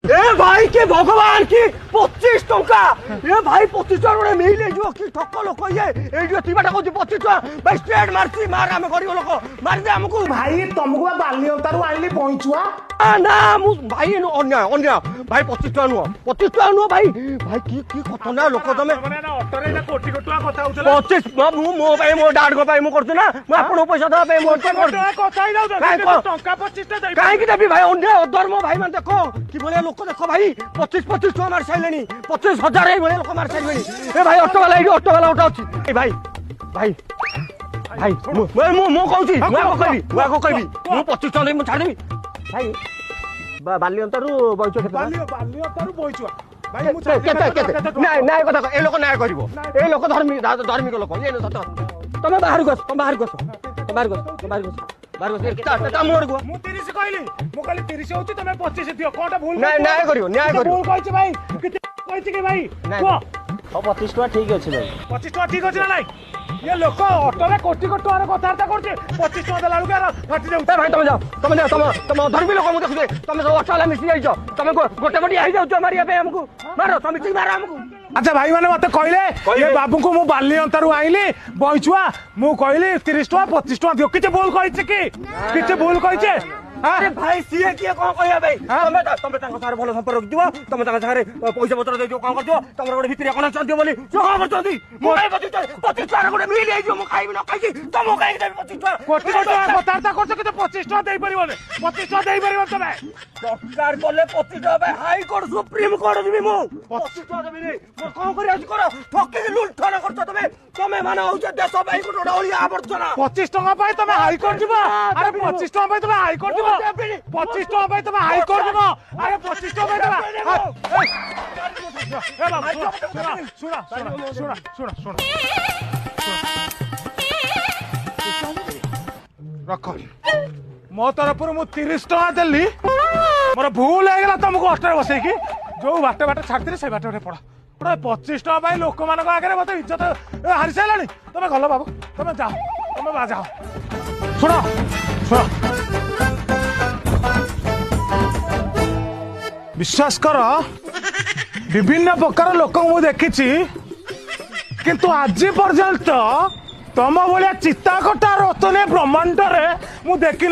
ए भाई के भगवान की 25 टंका ए भाई 25 टंका गोटे मिले जो कि ठक लोक ये ए जो तीबाटा को 25 टंका भाई स्ट्रेट मारसी मार हम गरीब लोक मार दे हमको भाई तुमको बालियंतारू आइली पहुंचुआ ना मु भाई अन्य अन्य भाई 25 टंका नुह 25 टंका नुह भाई भाई की कथा ना लोक तमे ऑटो रे कोटी कोटी कथा होचला 25 मो भाई मो डाड को भाई मो करछु ना मु आपन पैसा दे भाई मो कथा ही जाउ टंका 25 टा दे काहे की देबी भाई अन्य धर्म भाई मान देखो कि बोले लोक देखो भाई 25 टका मार साइलेनी 25,000 ए बोले लोक मार साइलेनी ए भाई ऑटो वाला उठा अछि ए भाई भाई भाई मो कहूची मो कहबी मु 25 टका दे मु छाड़बी भाई बालियंतारू बइचो केते बालियंतारू बइचुआ भाई मु केते न्याय कथा ए लोक न्याय करिवो ए लोक धार्मिक लोक ये सत तमे बाहर गस ता मोर गो मु 30 कहली मु कहली 30 होची तमे 25 दियो कोटा भूल न्याय करिवो भूल कहछि भाई किते कहछि के भाई को 25 टका ठीक अछि भाई 25 टका ठीक अछि ना नाही ये लोक ऑटो रे कोटी कोटी टका कथार्ता करछि 25 टका देला लुगा फाटी जाउ भाई तुम जाओ तुम धर्मी लोक मु देखुछे तुम सब ऑटो वाला मिसी जाइछो तुम गोटे बटी आई जाउछो मारिया पे हमको मारो तुम ठीक मारो हमको अच्छा भाई माने मते कहले ये बाबू को मु बालियंतारू आइली बइचुआ मु कहली 30 टका 25 टका दियो किते बोल कहछि कि किते बोल कहछि अरे भाई सीए किए कोन कहया भाई तुम तांको सारे भलो संपर्क दियो तुम तांको सारे पैसा पत्र दे दियो कोन कर दियो तमर गोटे भितरिया कोन चंदियो बोली जो कोन करछंती मु काई 25 टका गोटे मिल जाई जो मु खाइबी न खाइकी तुम काई देबी 25 टका कोटी कोटी कथार्ता करछ कि 25 टका देई परिबोले 25 टका देई परिबो तमे सरकार बोले 25 टका भाई हाई कोर्ट सुप्रीम कोर्ट दिबी मु 25 टका देबी नै मु कोन करिया करो ठके लुंठन करछ तमे माने होउछ देश भाई को डोडौली आवर्जना 25 टका पाई तमे हाई कोर्ट जिबो अरे 25 टका पाई तमे हाई कोर्ट जिबो 25 टका पाई तमे हाई कोर्ट जिबो अरे 25 टका पाई तमे ए बाबा सुना रख मो तरफ मु 30 टका देली मोर भूल हो गला तुमको ऑटो बसई की जो बाटे बाटे छाड़ती से बाटे बाटे पड़ा 25 टका पाई लोक मान आगे मत इज्जत हारी सारा तुम गल बाबू तुम जाओ तुम जाओ सुनो विश्वास कर विभिन्न प्रकार लोक मु देखी किंतु आज पर्यंत तम भाया चिता कटा रतने ब्रह्मांड रे मु देखी